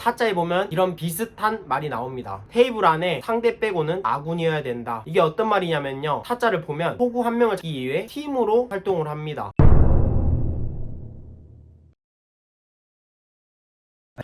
타짜에 보면 이런 비슷한 말이 나옵니다. 테이블 안에 상대 빼고는 아군이어야 된다. 이게 어떤 말이냐면요, 타짜를 보면 호구 한 명을 잡기 위해 팀으로 활동을 합니다.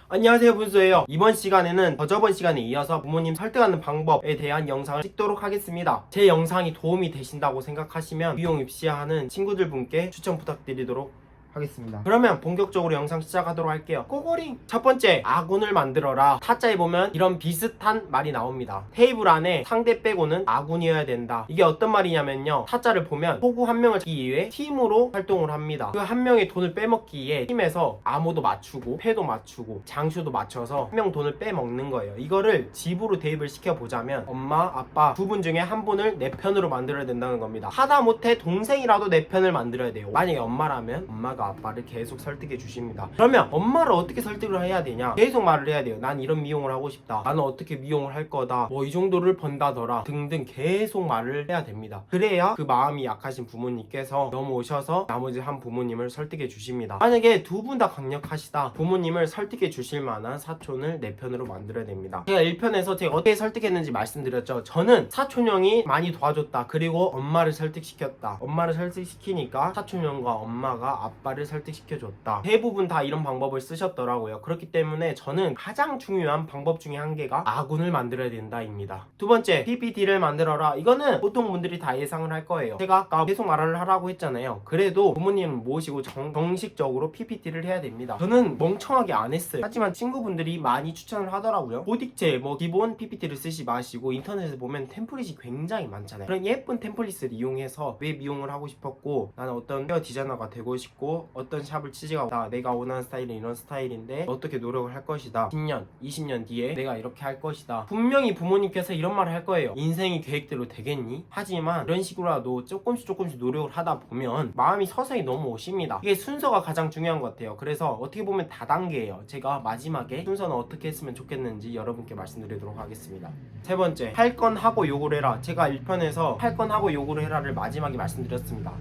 안녕하세요, 분수예요. 이번 시간에는 저번 시간에 이어서 부모님 설득하는 방법에 대한 영상을 찍도록 하겠습니다. 제 영상이 도움이 되신다고 생각하시면 미용 입시하는 친구들 분께 추천 부탁드리도록 하겠습니다. 그러면 본격적으로 영상 시작하도록 할게요. 꼬꼬링! 첫 번째, 아군을 만들어라. 타짜에 보면 이런 비슷한 말이 나옵니다. 테이블 안에 상대 빼고는 아군이어야 된다. 이게 어떤 말이냐면요, 타짜를 보면 호구 한 명을 잡기 위해 팀으로 활동을 합니다. 그 한 명의 돈을 빼먹기 위해 팀에서 암호도 맞추고 패도 맞추고 장수도 맞춰서 한 명 돈을 빼먹는 거예요. 이거를 집으로 대입을 시켜보자면 엄마, 아빠 두 분 중에 한 분을 내 편으로 만들어야 된다는 겁니다. 하다못해 동생이라도 내 편을 만들어야 돼요. 만약에 엄마라면 엄마가 아빠를 계속 설득해 주십니다. 그러면 엄마를 어떻게 설득을 해야 되냐? 계속 말을 해야 돼요. 난 이런 미용을 하고 싶다. 나는 어떻게 미용을 할 거다. 뭐 이 정도를 번다더라. 등등 계속 말을 해야 됩니다. 그래야 그 마음이 약하신 부모님께서 넘어오셔서 나머지 한 부모님을 설득해 주십니다. 만약에 두 분 다 강력하시다. 부모님을 설득해 주실 만한 사촌을 내 편으로 만들어야 됩니다. 제가 1편에서 제가 어떻게 설득했는지 말씀드렸죠. 저는 사촌형이 많이 도와줬다. 그리고 엄마를 설득시켰다. 엄마를 설득시키니까 사촌형과 엄마가 아빠를 설득시켜줬다. 대부분 다 이런 방법을 쓰셨더라고요. 그렇기 때문에 저는 가장 중요한 방법 중에 한 개가 아군을 만들어야 된다입니다. 두 번째, PPT를 만들어라. 이거는 보통 분들이 다 예상을 할 거예요. 제가 아까 계속 말을 하라고 했잖아요. 그래도 부모님을 모시고 정식적으로 PPT를 해야 됩니다. 저는 멍청하게 안 했어요. 하지만 친구분들이 많이 추천을 하더라고요. 보딕체 뭐 기본 PPT를 쓰지 마시고 인터넷에 보면 템플릿이 굉장히 많잖아요. 그런 예쁜 템플릿을 이용해서 왜 미용을 하고 싶었고, 나는 어떤 헤어 디자이너가 되고 싶고, 어떤 샵을 취직하고, 내가 원하는 스타일은 이런 스타일인데 어떻게 노력을 할 것이다. 10년, 20년 뒤에 내가 이렇게 할 것이다. 분명히 부모님께서 이런 말을 할 거예요. 인생이 계획대로 되겠니? 하지만 이런 식으로라도 조금씩 노력을 하다 보면 마음이 서서히 넘어오십니다. 이게 순서가 가장 중요한 것 같아요. 그래서 어떻게 보면 다단계예요. 제가 마지막에 순서는 어떻게 했으면 좋겠는지 여러분께 말씀드리도록 하겠습니다. 세 번째, 할 건 하고 요구를 해라. 제가 1편에서 할 건 하고 요구를 해라를 마지막에 말씀드렸습니다.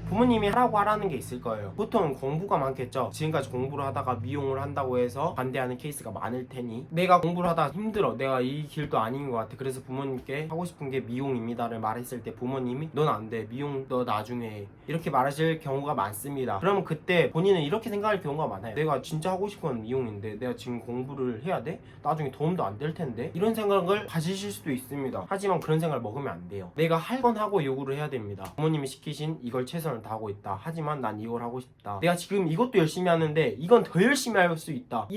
부모님이 하라는 게 있을 거예요. 보통 공부가 많겠죠. 지금까지 공부를 하다가 미용을 한다고 해서 반대하는 케이스가 많을 테니, 내가 공부를 하다가 힘들어, 내가 이 길도 아닌 것 같아, 그래서 부모님께 하고 싶은 게 미용입니다를 말했을 때 부모님이 넌 안 돼, 미용 너 나중에 해, 이렇게 말하실 경우가 많습니다. 그러면 그때 본인은 이렇게 생각할 경우가 많아요. 내가 진짜 하고 싶은 건 미용인데 내가 지금 공부를 해야 돼? 나중에 도움도 안 될 텐데? 이런 생각을 가지실 수도 있습니다. 하지만 그런 생각을 먹으면 안 돼요. 내가 할 건 하고 요구를 해야 됩니다. 부모님이 시키신 이걸 최선을 다 하고 있다. 하지만 난 이걸 하고 싶다. 내가 지금 이것도 열심히 하는데 이건 더 열심히 할 수 있다.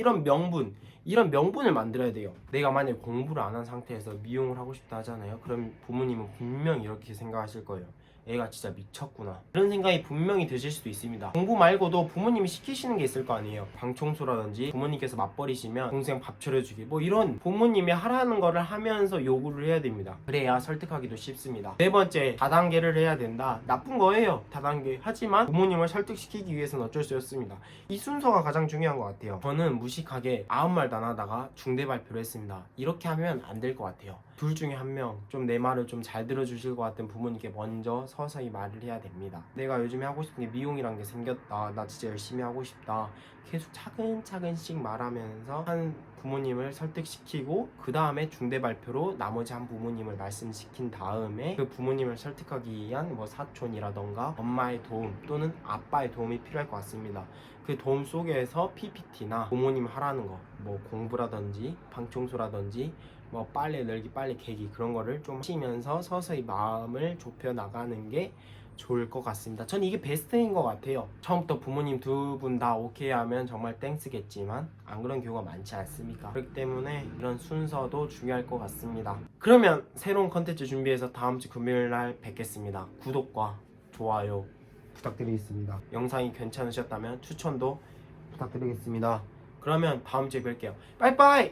이런 명분을 만들어야 돼요. 내가 만약에 공부를 안 한 상태에서 미용을 하고 싶다 하잖아요. 그럼 부모님은 분명히 이렇게 생각하실 거예요. 애가 진짜 미쳤구나, 그런 생각이 분명히 드실 수도 있습니다. 공부 말고도 부모님이 시키시는 게 있을 거 아니에요. 방 청소라든지 부모님께서 맞벌이시면 동생 밥 차려주기, 뭐 이런 부모님이 하라는 거를 하면서 요구를 해야 됩니다. 그래야 설득하기도 쉽습니다. 네 번째, 다단계를 해야 된다. 나쁜 거예요, 다단계. 하지만 부모님을 설득시키기 위해서는 어쩔 수 없습니다. 이 순서가 가장 중요한 것 같아요. 저는 무식하게 아무 말도 안 하다가 중대 발표를 했습니다. 이렇게 하면 안 될 것 같아요. 둘 중에 한 명 좀 내 말을 좀 잘 들어주실 것 같은 부모님께 먼저 서서히 말을 해야 됩니다. 내가 요즘에 하고 싶은 게 미용이란 게 생겼다, 나 진짜 열심히 하고 싶다, 계속 차근차근씩 말하면서 한 부모님을 설득시키고, 그 다음에 중대 발표로 나머지 한 부모님을 말씀시킨 다음에 그 부모님을 설득하기 위한 뭐 사촌이라던가 엄마의 도움 또는 아빠의 도움이 필요할 것 같습니다. 그 도움 속에서 PPT나 부모님 하라는 거, 뭐 공부라든지 방청소라든지 뭐 빨래 널기, 빨래 개기, 그런 거를 좀 하시면서 서서히 마음을 좁혀 나가는 게 좋을 것 같습니다. 전 이게 베스트인 것 같아요. 처음부터 부모님 두 분 다 오케이 하면 정말 땡스겠지만 안 그런 경우가 많지 않습니까? 그렇기 때문에 이런 순서도 중요할 것 같습니다. 그러면 새로운 컨텐츠 준비해서 다음 주 금요일 날 뵙겠습니다. 구독과 좋아요 부탁드리겠습니다. 영상이 괜찮으셨다면 추천도 부탁드리겠습니다. 그러면 다음 주에 뵐게요. 빠이빠이.